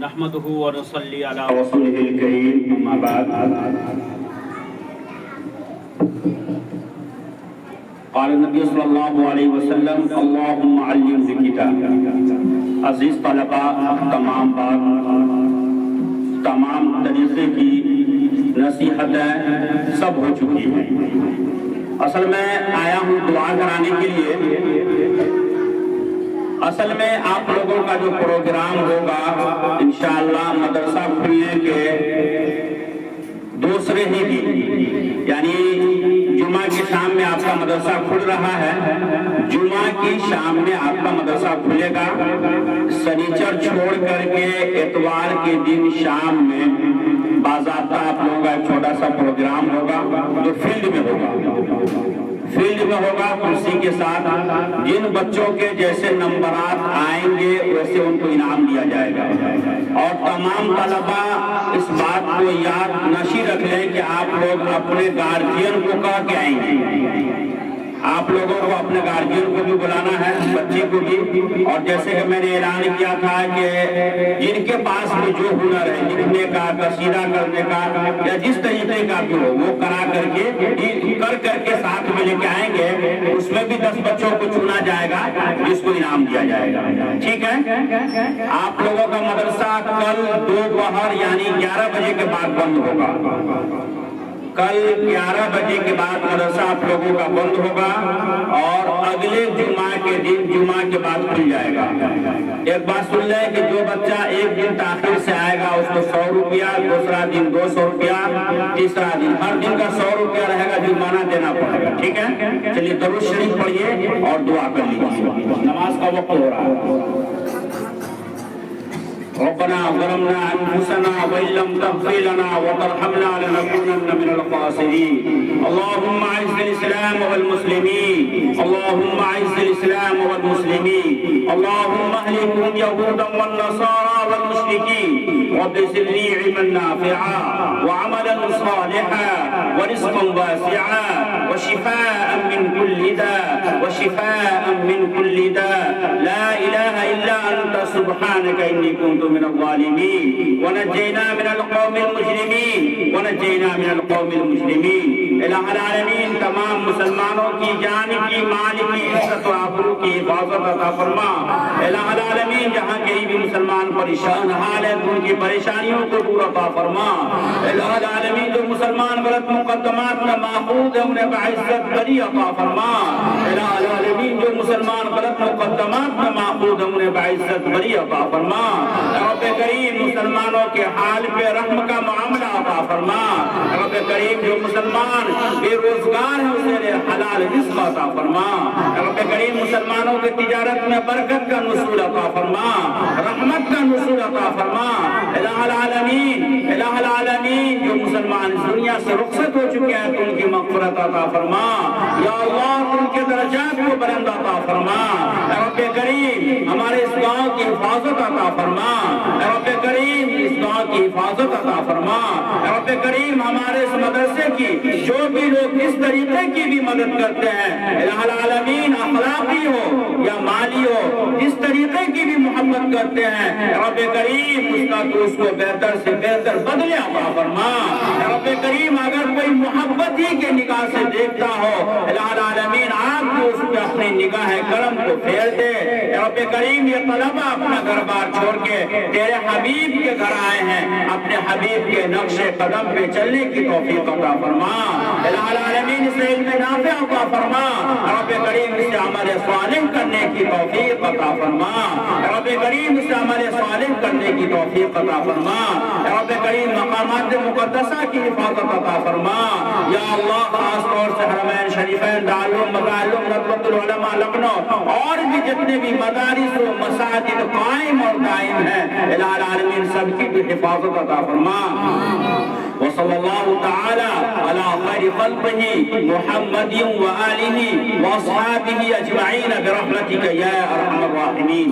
نحمده ونصلي على رسوله الكريم اما بعد قال النبي صلی اللہ علیہ وسلم اللہم علم الکتاب۔ عزیز طلباء، تمام طریقے کی نصیحتیں سب ہو چکی ہیں۔ اصل میں آیا ہوں دعا کرانے کے لیے۔ اصل میں آپ لوگوں کا جو پروگرام ہوگا انشاءاللہ مدرسہ کھلنے کے دوسرے ہی دن، یعنی جمعہ کی شام میں آپ کا مدرسہ کھل رہا ہے، جمعہ کی شام میں آپ کا مدرسہ کھلے گا۔ سنیچر چھوڑ کر کے اتوار کے دن شام میں باضابطہ آپ لوگوں کا ایک چھوٹا سا پروگرام ہوگا جو فیلڈ میں ہوگا کرسی کے ساتھ۔ جن بچوں کے جیسے نمبرات آئیں گے ویسے ان کو انعام دیا جائے گا۔ اور تمام طلباء اس بات کو یاد نشی رکھ لیں کہ آپ لوگ اپنے گارجین کو کہہ کے آئیں گے۔ آپ لوگوں کو اپنے گارجین کو بھی بلانا ہے، بچے کو بھی۔ اور جیسے کہ میں نے اعلان کیا تھا کہ جن کے پاس بھی جو ہنر ہے، لکھنے کا، قصیدہ کرنے کا یا جس طریقے کا بھی ہو، وہ کرا کر کے ساتھ میں لے کے آئیں گے۔ اس میں بھی 10 بچوں کو چنا جائے گا جس کو انعام دیا جائے گا، ٹھیک ہے؟ آپ لوگوں کا مدرسہ کل دوپہر یعنی 11 بجے کے بعد بند ہوگا۔ کل 11 بجے کے بعد مدرسہ آپ لوگوں کا بند ہوگا اور اگلے جمعہ کے دن جمعہ کے بعد کھل جائے گا۔ ایک بات سن لیں کہ جو بچہ ایک دن تاخیر سے آئے گا اس کو 100 روپیہ، دوسرا دن 200 روپیہ، تیسرا دن ہر دن کا 100 روپیہ رہے گا، جرمانہ دینا پڑے گا، ٹھیک ہے؟ چلیے درود شریف پڑھیے اور دعا کر لیجیے، نماز کا وقت ہو رہا ہے۔ ربنا ظلمنا انفسنا وان لم تغفر لنا وترحمنا لنكونن من الخاسرين اللهم اعز الاسلام والمسلمين اللهم اعز الاسلام والمسلمين اللهم اهلكهم يهودا والنصارى والمشركين رب زدني علما نافعا وعملا صالحا ورزقا واسعا وشفاء من كل داء وشفاء من كل داء لا اله الا انت سبحانك اني كنت من الظالمين ونجينا من القوم المجرمين ونجينا من القوم المجرمين۔ الہ العالمین تمام مسلمانوں کی جان کی، مال کی، عزت و آبرو کی حفاظت عطا فرما۔ الہ العالمین جہاں کہیں بھی مسلمان پریشان حال ہے ان کی پریشانیوں کو دور عطا فرما۔ الہ العالمین جو مسلمان غلط مقدمات میں ماخوذ ہے انہیں بعزت بری عطا فرما۔ الہ العالمین جو مسلمان غلط مقدمات میں ماخوذ ہے انہیں بعزت بری عطا فرما۔ رب کریم مسلمانوں کے حال پہ رحم کا معاملہ عطا فرما۔ رب کریم جو مسلمان بے روزگار ہے اسے حلال رزق عطا فرما۔ رب کریم مسلمانوں کے تجارت میں برکت کا نزول عطا فرما، رحمت کا نزول عطا فرما۔ الہ العالمین جو مسلمان اس دنیا سے رخصت ہو چکے ہیں ان کی مغفرت عطا فرما۔ یا اللہ ان کے درجات کو بلند عطا فرما۔ رب کریم ہمارے اس گاؤں کی حفاظت عطا فرما۔ رب کریم اس گاؤں کی حفاظت عطا فرما۔ رب کریم ہمارے اس مدرسے کی جو بھی لوگ اس طریقے کی بھی مدد کرتے ہیں، الہ العالمین اخلاقی ہو یا مالی ہو، جس طریقے کی بھی محبت کرتے ہیں رب کریم اس کا تو اس کو بہتر سے بہتر بدلے عطا فرما۔ رب کریم اگر کوئی محبت ہی کے نگاہ سے دیکھتا ہو الہ العالمین آپ کو اس پہ اپنی نگاہ کرم کو پھیر دے۔ رب کریم یہ طلبہ اپنا گھر بار چھوڑ کے تیرے حبیب کے گھر آئے ہیں، اپنے حبیب کے نقش قدم پہ چلنے کی توفیق عطا فرما۔ الہ العالمین اسے علم نافع عطا فرما۔ رب کریم اسے عمل صالح کرنے کی توفیق عطا فرما۔ رب کریم اسے عمل صالح کرنے کی توفیق عطا فرما۔ رب کریم مقامات مقدسہ کی حفاظت عطا فرما۔ یا اللہ خاص طور سے حرمین شریفین، دارالعلوم، مدارس، ندوۃ العلماء لکھنؤ اور بھی جتنے بھی مدارس و مساجد قائم اور دائم ہیں الہ العالمین سب کی بھی حفاظت عطا فرما۔ وصلی اللہ تعالی علی خیر خلقہ محمد وآلہ واصحابہ اجمعین برحمتک یا ارحم الراحمین۔